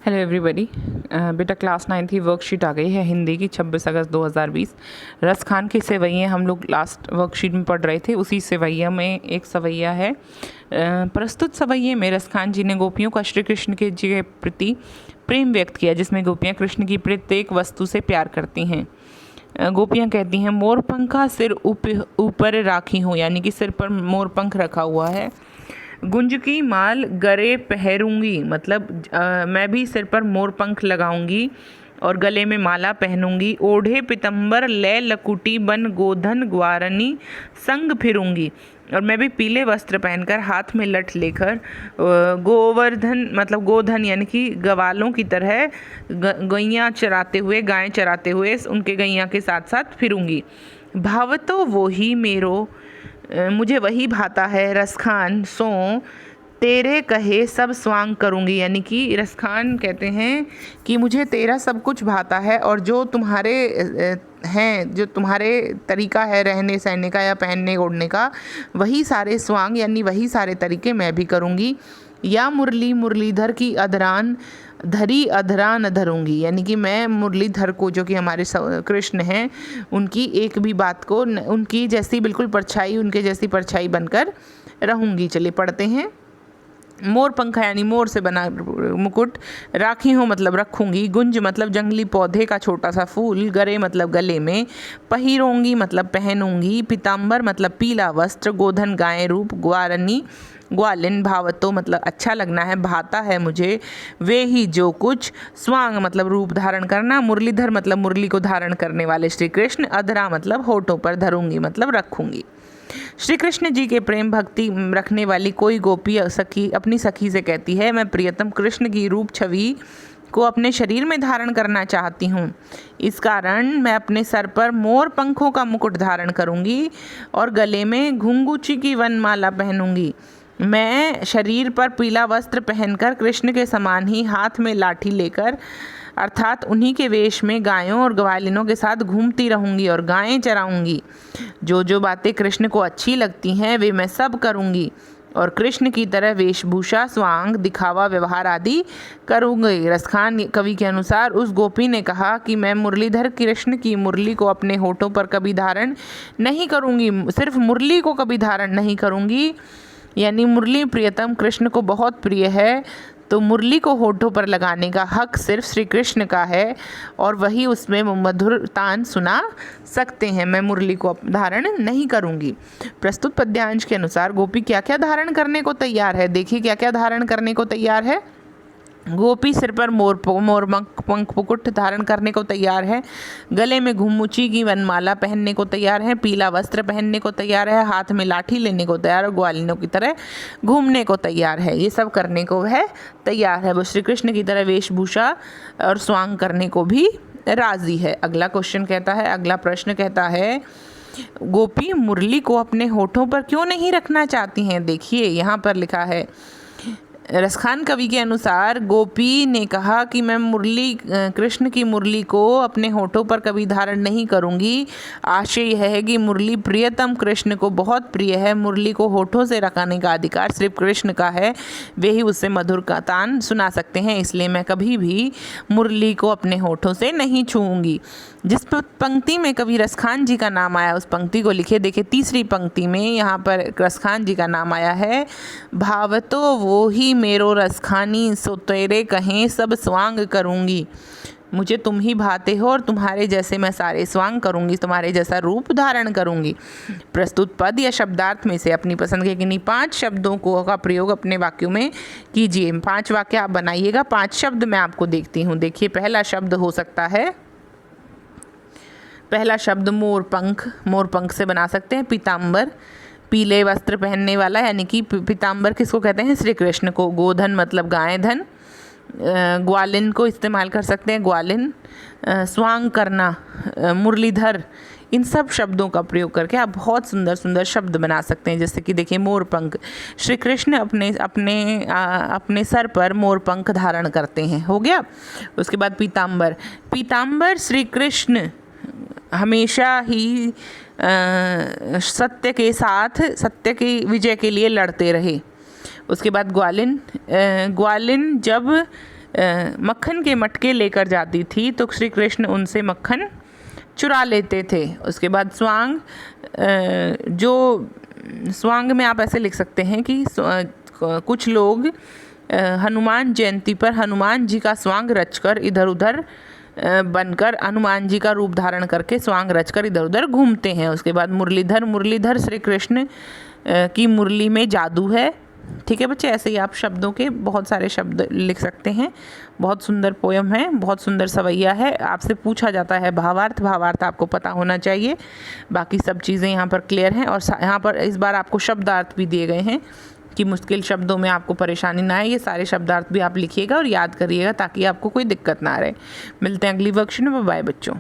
Hello everybody. बेटा class 9 की worksheet आ गई है हिंदी की 26 अगस्त 2020। रस खान की सेवैयाँ हम लोग लास्ट वर्कशीट में पढ़ रहे थे, उसी सेवैया में एक सवैया है। प्रस्तुत सवैये में रस खान जी ने गोपियों का श्री कृष्ण के जी के प्रति प्रेम व्यक्त किया, जिसमें गोपियाँ कृष्ण की प्रत्येक वस्तु से प्यार करती हैं। गोपियाँ कहती हैं, मोर पंखा सिर ऊपर राखी हूँ, यानी कि सिर पर मोर पंख रखा हुआ है। गुंज की माल गरे पहरूंगी, मतलब मैं भी सिर पर मोर पंख लगाऊंगी और गले में माला पहनूंगी। ओढ़े पितंबर लय लकुटी बन गोधन ग्वारनी संग फिरूंगी, और मैं भी पीले वस्त्र पहनकर हाथ में लठ लेकर गोवर्धन मतलब गोधन यानी कि गवालों की तरह गैयाँ चराते हुए गायें चराते हुए उनके गैया के साथ साथ फिरूंगी। भाव तो वो ही मेरो मुझे वही भाता है, रसखान सो तेरे कहे सब स्वांग करूँगी, यानी कि रसखान कहते हैं कि मुझे तेरा सब कुछ भाता है और जो तुम्हारे हैं, जो तुम्हारे तरीका है रहने सहने का या पहनने ओढ़ने का, वही सारे स्वांग यानी वही सारे तरीके मैं भी करूँगी। या मुरली मुरलीधर की अधरान धरी अधरान धरूंगी, यानी कि मैं मुरलीधर को, जो कि हमारे कृष्ण हैं, उनकी एक भी बात को, उनकी जैसी बिल्कुल परछाई, उनके जैसी परछाई बनकर रहूंगी। चलिए पढ़ते हैं। मोर पंखा यानी मोर से बना मुकुट, राखी हूँ मतलब रखूँगी, गुंज मतलब जंगली पौधे का छोटा सा फूल, गरे मतलब गले में, पहिरोंगी मतलब पहनूंगी, पीताम्बर मतलब पीला वस्त्र, गोधन गाय रूप, ग्वारनी ग्वालिन भावतो मतलब अच्छा लगना है, भाता है मुझे, वे ही जो कुछ, स्वांग मतलब रूप धारण करना, मुरलीधर मतलब मुरली को धारण करने वाले श्री कृष्ण, अधरा मतलब होठों पर धरूंगी मतलब रखूंगी। श्री कृष्ण जी के प्रेम भक्ति रखने वाली कोई गोपी सखी अपनी सखी से कहती है, मैं प्रियतम कृष्ण की रूप छवि को अपने शरीर में धारण करना चाहती हूँ। इस कारण मैं अपने सर पर मोर पंखों का मुकुट धारण करूँगी और गले में घुंघूची की वनमाला पहनूंगी। मैं शरीर पर पीला वस्त्र पहनकर कृष्ण के समान ही हाथ में लाठी लेकर, अर्थात उन्हीं के वेश में गायों और ग्वालिनों के साथ घूमती रहूंगी और गायें चराऊंगी। जो जो बातें कृष्ण को अच्छी लगती हैं वे मैं सब करूंगी और कृष्ण की तरह वेशभूषा, स्वांग, दिखावा, व्यवहार आदि करूंगी। रसखान कवि के अनुसार उस गोपी ने कहा कि मैं मुरलीधर कृष्ण की मुरली को अपने होठों पर कभी धारण नहीं करूंगी, सिर्फ मुरली को कभी धारण नहीं करूंगी, यानी मुरली प्रियतम कृष्ण को बहुत प्रिय है, तो मुरली को होठों पर लगाने का हक सिर्फ श्री कृष्ण का है और वही उसमें मधुर तान सुना सकते हैं। मैं मुरली को धारण नहीं करूंगी। प्रस्तुत पद्यांश के अनुसार गोपी क्या क्या धारण करने को तैयार है, देखिए क्या क्या धारण करने को तैयार है। गोपी सिर पर मोर पंख मुकुट धारण करने को तैयार है, गले में घुंघूची की वनमाला पहनने को तैयार है, पीला वस्त्र पहनने को तैयार है, हाथ में लाठी लेने को तैयार है, ग्वालिनों की तरह घूमने को तैयार है। ये सब करने को है तैयार है। वो श्री कृष्ण की तरह वेशभूषा और स्वांग करने को भी राजी है। अगला क्वेश्चन कहता है, अगला प्रश्न कहता है, गोपी मुरली को अपने होठों पर क्यों नहीं रखना चाहती हैं। देखिए यहाँ पर लिखा है, रसखान कवि के अनुसार गोपी ने कहा कि मैं मुरली कृष्ण की मुरली को अपने होठों पर कभी धारण नहीं करूंगी। आशय यह है कि मुरली प्रियतम कृष्ण को बहुत प्रिय है, मुरली को होठों से रखाने का अधिकार सिर्फ कृष्ण का है, वे ही उससे मधुर का तान सुना सकते हैं, इसलिए मैं कभी भी मुरली को अपने होठों से नहीं छूऊंगी। जिस पंक्ति में कवि रसखान जी का नाम आया उस पंक्ति को लिखे। देखिए तीसरी पंक्ति में यहाँ पर रसखान जी का नाम आया है, भावतो वो ही मेरो रसखानी सो तेरे कहें सब स्वांग करूँगी, मुझे तुम ही भाते हो और तुम्हारे जैसे मैं सारे स्वांग करूँगी, तुम्हारे जैसा रूप धारण करूँगी। प्रस्तुत पद या शब्दार्थ में से अपनी पसंद के किन्हीं 5 शब्दों को का प्रयोग अपने वाक्यों में कीजिए। 5 वाक्य आप बनाइएगा, 5 शब्द मैं आपको देखती हूँ। देखिए पहला शब्द हो सकता है, पहला शब्द मोर पंख से बना सकते हैं। पीताम्बर, पीले वस्त्र पहनने वाला, यानी कि पीताम्बर किसको कहते हैं, श्री कृष्ण को। गोधन मतलब गाय धन, ग्वालिन को इस्तेमाल कर सकते हैं, ग्वालिन। स्वांग करना, मुरलीधर, इन सब शब्दों का प्रयोग करके आप बहुत सुंदर सुंदर शब्द बना सकते हैं। जैसे कि देखिए मोर पंख, श्री कृष्ण अपने सर पर मोर पंख धारण करते हैं, हो गया। उसके बाद पीताम्बर श्री कृष्ण हमेशा ही सत्य के साथ सत्य की विजय के लिए लड़ते रहे। उसके बाद ग्वालिन जब मक्खन के मटके लेकर जाती थी तो श्री कृष्ण उनसे मक्खन चुरा लेते थे। उसके बाद स्वांग, जो स्वांग में आप ऐसे लिख सकते हैं कि कुछ लोग हनुमान जयंती पर हनुमान जी का स्वांग रचकर इधर उधर बनकर हनुमान जी का रूप धारण करके स्वांग रचकर इधर उधर घूमते हैं। उसके बाद मुरलीधर, मुरलीधर श्री कृष्ण की मुरली में जादू है। ठीक है बच्चे, ऐसे ही आप शब्दों के बहुत सारे शब्द लिख सकते हैं। बहुत सुंदर पोयम है, बहुत सुंदर सवैया है। आपसे पूछा जाता है भावार्थ, भावार्थ आपको पता होना चाहिए। बाकी सब चीज़ें यहाँ पर क्लियर हैं और यहाँ पर इस बार आपको शब्दार्थ भी दिए गए हैं कि मुश्किल शब्दों में आपको परेशानी ना आए। ये सारे शब्दार्थ भी आप लिखिएगा और याद करिएगा ताकि आपको कोई दिक्कत ना रहे। मिलते हैं अगली वर्कशीट में। बाय बच्चों।